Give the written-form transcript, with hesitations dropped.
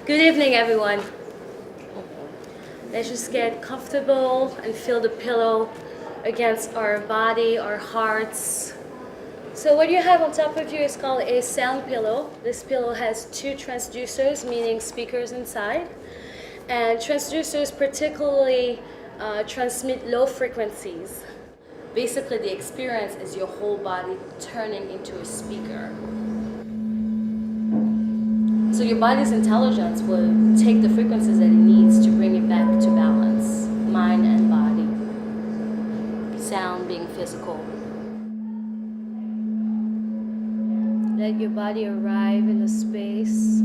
Good evening, everyone. Let's just get comfortable and feel the pillow against our body, our hearts. So what you have on top of you is called a sound pillow. This pillow has two transducers, meaning speakers inside. And transducers particularly transmit low frequencies. Basically, the experience is your whole body turning into a speaker. So your body's intelligence will take the frequencies that it needs to bring it back to balance, mind and body, sound being physical. Let your body arrive in the space.